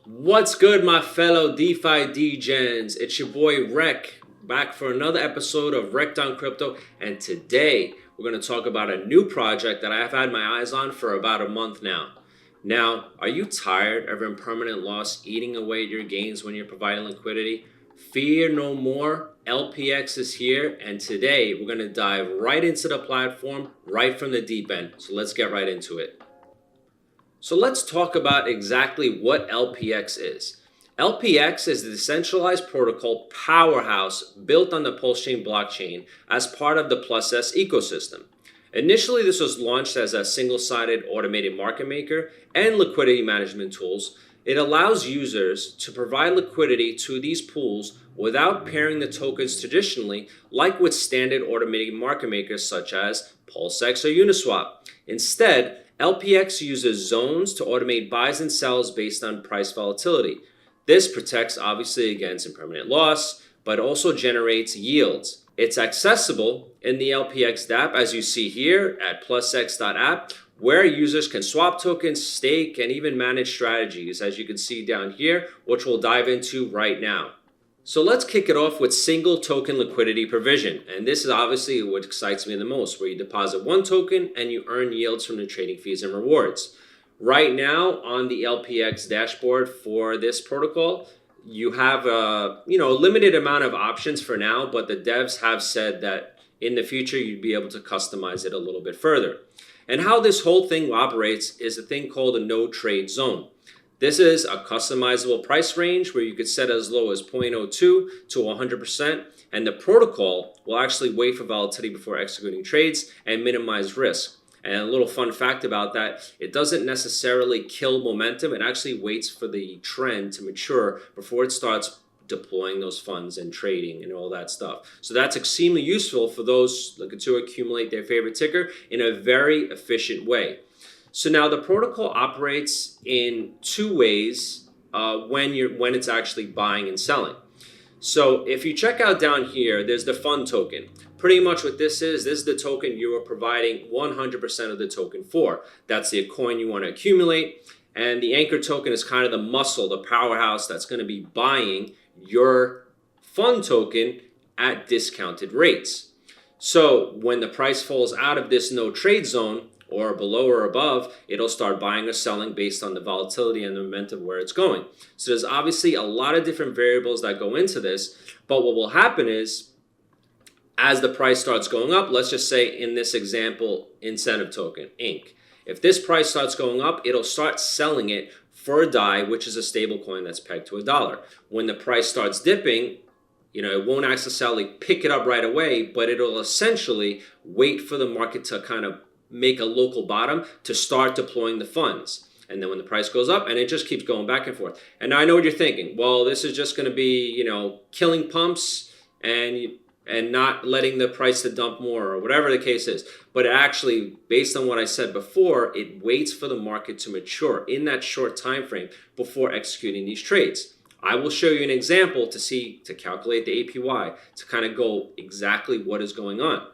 What's good, my fellow DeFi degens? It's your boy Rek, back for another episode of Rekt on Crypto, and today we're going to talk about a new project that I've had my eyes on for about a month now. Now, are you tired of impermanent loss eating away at your gains when you're providing liquidity? Fear no more, LPX is here, and today we're going to dive right into the platform, right from the deep end. So let's get right into it. So let's talk about exactly what LPX is. LPX is the decentralized protocol powerhouse built on the Pulsechain blockchain as part of the Plusx ecosystem. Initially, this was launched as a single-sided automated market maker and liquidity management tools. It allows users to provide liquidity to these pools without pairing the tokens traditionally, like with standard automated market makers such as Pulsex or Uniswap. Instead, LPX uses zones to automate buys and sells based on price volatility. This protects obviously against impermanent loss, but also generates yields. It's accessible in the LPX dApp, as you see here at plusx.app, where users can swap tokens, stake, and even manage strategies, as you can see down here, which we'll dive into right now. So let's kick it off with single token liquidity provision. And this is obviously what excites me the most, where you deposit one token and you earn yields from the trading fees and rewards. Right now on the LPX dashboard for this protocol, you have a limited amount of options for now, but the devs have said that in the future you'd be able to customize it a little bit further. And how this whole thing operates is a thing called a no trade zone. This is a customizable price range where you could set as low as 0.02 to 100%, and the protocol will actually wait for volatility before executing trades and minimize risk. And a little fun fact about that, it doesn't necessarily kill momentum. It actually waits for the trend to mature before it starts deploying those funds and trading and all that stuff. So that's extremely useful for those looking to accumulate their favorite ticker in a very efficient way. So now the protocol operates in two ways when it's actually buying and selling. So if you check out down here, there's the fund token. Pretty much what this is the token you are providing 100% of the token for. That's the coin you want to accumulate. And the anchor token is kind of the muscle, the powerhouse that's going to be buying your fund token at discounted rates. So when the price falls out of this no trade zone, or below or above, it'll start buying or selling based on the volatility and the momentum where it's going. So there's obviously a lot of different variables that go into this, but what will happen is as the price starts going up, let's just say in this example, incentive token, INC. If this price starts going up, it'll start selling it for a DAI, which is a stable coin that's pegged to $1. When the price starts dipping, it won't necessarily pick it up right away, but it'll essentially wait for the market to kind of make a local bottom to start deploying the funds. And then when the price goes up, and it just keeps going back and forth. And now I know what you're thinking. Well, this is just going to be, killing pumps and not letting the price to dump more or whatever the case is. But actually, based on what I said before, it waits for the market to mature in that short time frame before executing these trades. I will show you an example to calculate the APY to kind of go exactly what is going on.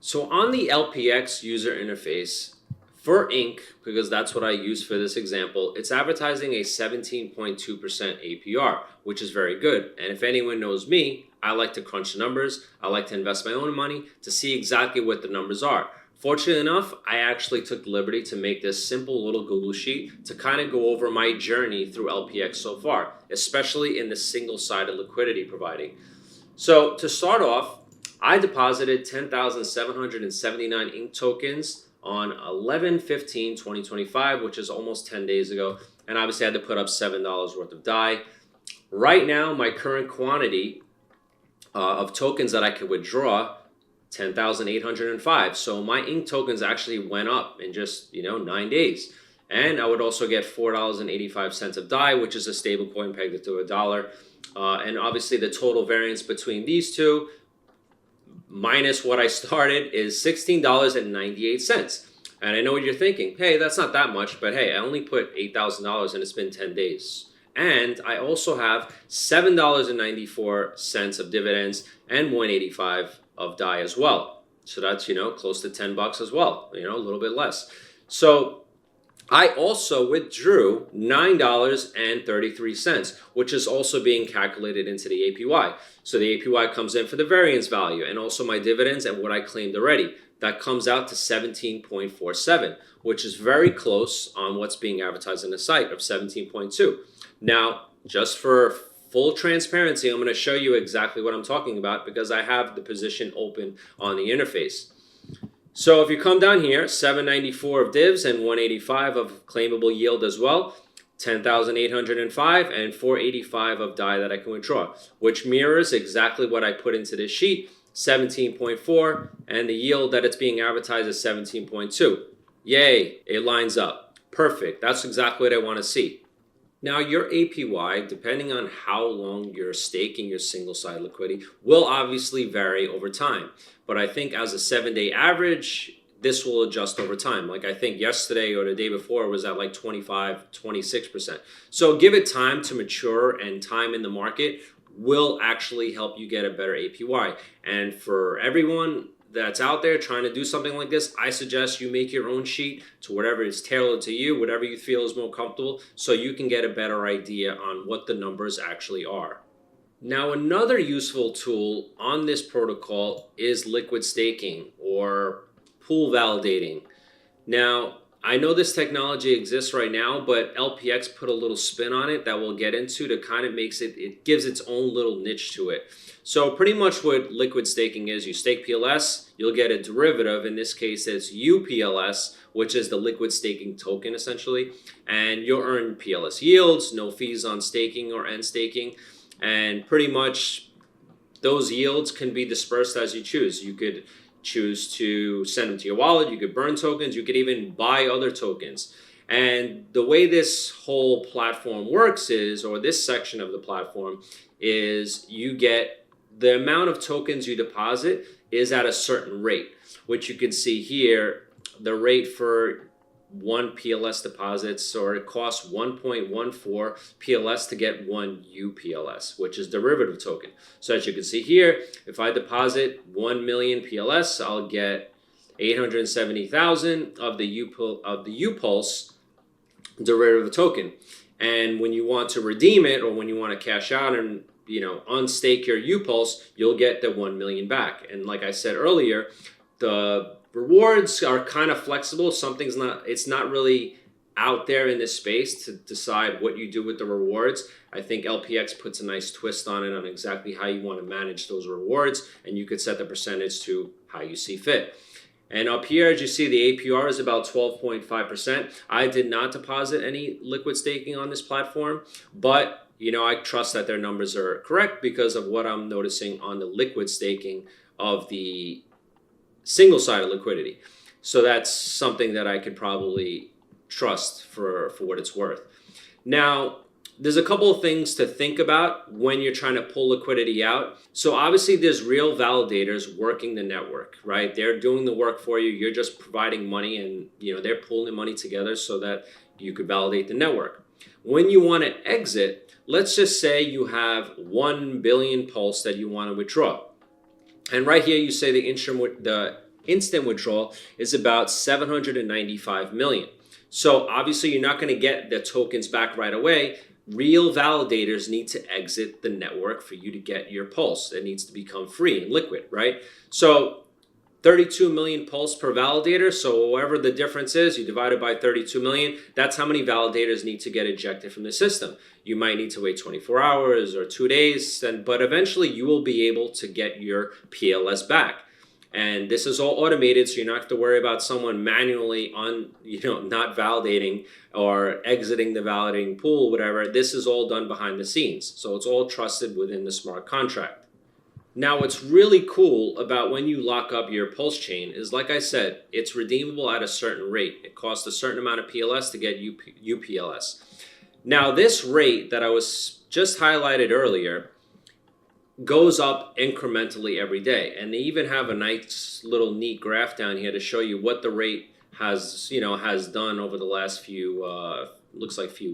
So on the LPX user interface, for INC, because that's what I use for this example, it's advertising a 17.2% APR, which is very good. And if anyone knows me, I like to crunch the numbers. I like to invest my own money to see exactly what the numbers are. Fortunately enough, I actually took the liberty to make this simple little Google sheet to kind of go over my journey through LPX so far, especially in the single-sided liquidity providing. So to start off, I deposited 10,779 INC tokens on 11/15/2025, which is almost 10 days ago. And obviously I had to put up $7 worth of DAI. Right now, my current quantity of tokens that I could withdraw, 10,805. So my INC tokens actually went up in just 9 days. And I would also get $4.85 of DAI, which is a stable coin pegged to $1. And obviously the total variance between these two, minus what I started, is $16.98. And I know what you're thinking. Hey, that's not that much, but hey, I only put $8,000 and it's been 10 days. And I also have $7.94 of dividends and $1.85 of DAI as well. So that's, close to $10 as well, a little bit less. So I also withdrew $9.33, which is also being calculated into the APY. So the APY comes in for the variance value and also my dividends and what I claimed already. That comes out to 17.47, which is very close on what's being advertised on the site of 17.2. Now, just for full transparency, I'm going to show you exactly what I'm talking about because I have the position open on the interface. So if you come down here, 794 of divs and 185 of claimable yield as well, 10,805 and 485 of DAI that I can withdraw, which mirrors exactly what I put into this sheet, 17.4, and the yield that it's being advertised is 17.2. Yay, it lines up. Perfect. That's exactly what I want to see. Now, your APY, depending on how long you're staking your single-sided liquidity, will obviously vary over time. But I think as a 7-day average, this will adjust over time. Like I think yesterday or the day before was at like 25, 26%. So give it time to mature, and time in the market will actually help you get a better APY. And for everyone that's out there trying to do something like this, I suggest you make your own sheet to whatever is tailored to you, whatever you feel is more comfortable, so you can get a better idea on what the numbers actually are. Now, another useful tool on this protocol is liquid staking or pool validating. Now, I know this technology exists right now, but LPX put a little spin on it that we'll get into to kind of makes it gives its own little niche to it. So pretty much what liquid staking is, you stake PLS, you'll get a derivative. In this case, it's uPLS, which is the liquid staking token essentially. And you'll earn PLS yields, no fees on staking or end staking. And pretty much those yields can be dispersed as you choose. You could choose to send them to your wallet, you could burn tokens, you could even buy other tokens. And the way this whole platform works is, or this section of the platform is, you get the amount of tokens you deposit is at a certain rate, which you can see here. The rate for one PLS deposits, or it costs 1.14 PLS to get one uPLS, which is derivative token. So as you can see here, if I deposit 1 million PLS, I'll get 870,000 of the uPulse derivative token. And when you want to redeem it, or when you want to cash out and unstake your uPulse, you'll get the 1 million back. And like I said earlier, the rewards are kind of flexible. It's not really out there in this space to decide what you do with the rewards. I think LPX puts a nice twist on it on exactly how you want to manage those rewards, and you could set the percentage to how you see fit. And up here, as you see, the APR is about 12.5%. I did not deposit any liquid staking on this platform, but I trust that their numbers are correct because of what I'm noticing on the liquid staking of the single-sided liquidity. So that's something that I could probably trust for what it's worth. Now, there's a couple of things to think about when you're trying to pull liquidity out. So obviously there's real validators working the network, right? They're doing the work for you. You're just providing money, and they're pulling money together so that you could validate the network. When you want to exit, let's just say you have 1 billion pulse that you want to withdraw. And right here you say the instant withdrawal is about 795 million. So obviously you're not going to get the tokens back right away. Real validators need to exit the network for you to get your pulse. It needs to become free and liquid, right? So 32 million pulse per validator. So whatever the difference is, you divide it by 32 million. That's how many validators need to get ejected from the system. You might need to wait 24 hours or 2 days, but eventually you will be able to get your PLS back. And this is all automated, so you don't have to worry about someone manually not validating or exiting the validating pool, whatever. This is all done behind the scenes. So it's all trusted within the smart contract. Now, what's really cool about when you lock up your Pulsechain is, like I said, it's redeemable at a certain rate. It costs a certain amount of PLS to get uPLS. Now, this rate that I was just highlighted earlier goes up incrementally every day. And they even have a nice little neat graph down here to show you what the rate has done over the last few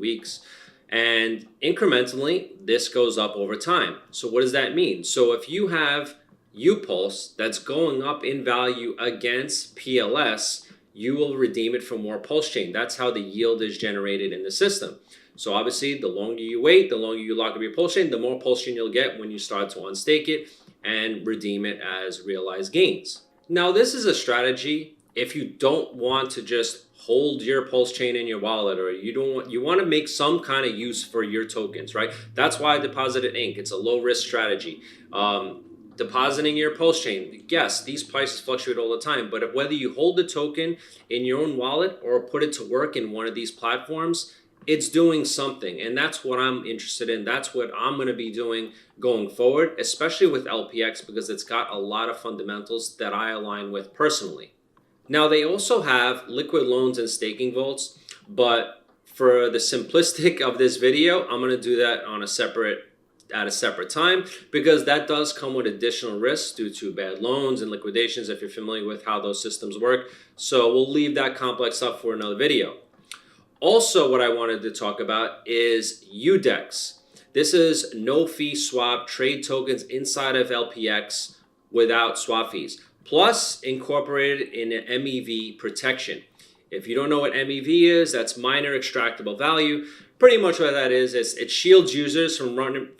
weeks. And incrementally, this goes up over time. So what does that mean? So if you have uPulse that's going up in value against PLS, you will redeem it for more Pulsechain. That's how the yield is generated in the system. So obviously, the longer you wait, the longer you lock up your Pulsechain, the more Pulsechain you'll get when you start to unstake it and redeem it as realized gains. Now, this is a strategy if you don't want to just hold your Pulsechain in your wallet, or you want to make some kind of use for your tokens, right? That's why I deposited Ink. It's a low risk strategy. Depositing your Pulsechain, yes, these prices fluctuate all the time, but whether you hold the token in your own wallet or put it to work in one of these platforms, it's doing something, and that's what I'm interested in. That's what I'm going to be doing going forward, especially with LPX, because it's got a lot of fundamentals that I align with personally. Now, they also have liquid loans and staking vaults, but for the simplistic of this video, I'm going to do that at a separate time, because that does come with additional risks due to bad loans and liquidations, if you're familiar with how those systems work. So we'll leave that complex up for another video. Also, what I wanted to talk about is UDEX. This is no fee swap trade tokens inside of LPX without swap fees, plus incorporated in an MEV protection. If you don't know what MEV is, that's miner extractable value. Pretty much what that is it shields users from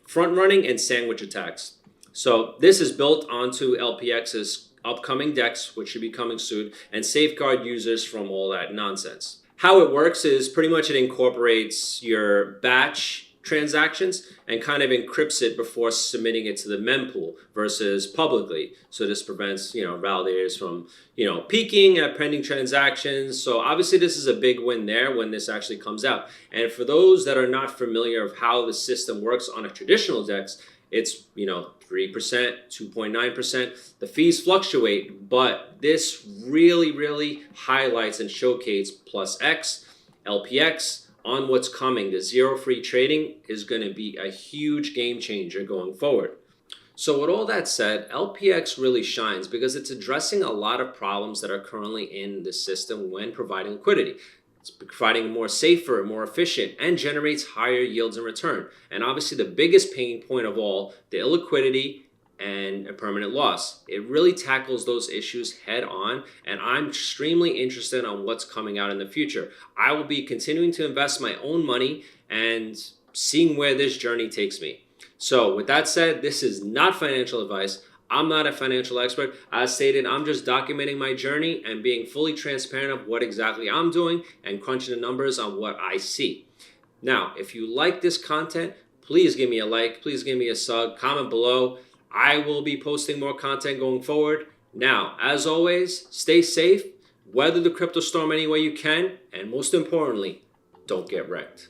front running and sandwich attacks. So this is built onto LPX's upcoming DEX, which should be coming soon, and safeguard users from all that nonsense. How it works is pretty much it incorporates your batch transactions and kind of encrypts it before submitting it to the mempool versus publicly. So this prevents, validators from, peeking at pending transactions. So obviously this is a big win there when this actually comes out. And for those that are not familiar of how the system works on a traditional DEX, it's, 3%, 2.9%. The fees fluctuate, but this really, really highlights and showcases Plusx, LPX on what's coming. The zero free trading is going to be a huge game changer going forward. So with all that said, LPX really shines because it's addressing a lot of problems that are currently in the system when providing liquidity. It's providing more safer, more efficient, and generates higher yields in return. And obviously the biggest pain point of all, the illiquidity and impermanent loss. It really tackles those issues head on, and I'm extremely interested on what's coming out in the future. I will be continuing to invest my own money and seeing where this journey takes me. So with that said, this is not financial advice. I'm not a financial expert. As stated, I'm just documenting my journey and being fully transparent of what exactly I'm doing and crunching the numbers on what I see. Now, if you like this content, please give me a like, please give me a sub, comment below. I will be posting more content going forward. Now, as always, stay safe, weather the crypto storm any way you can, and most importantly, don't get wrecked.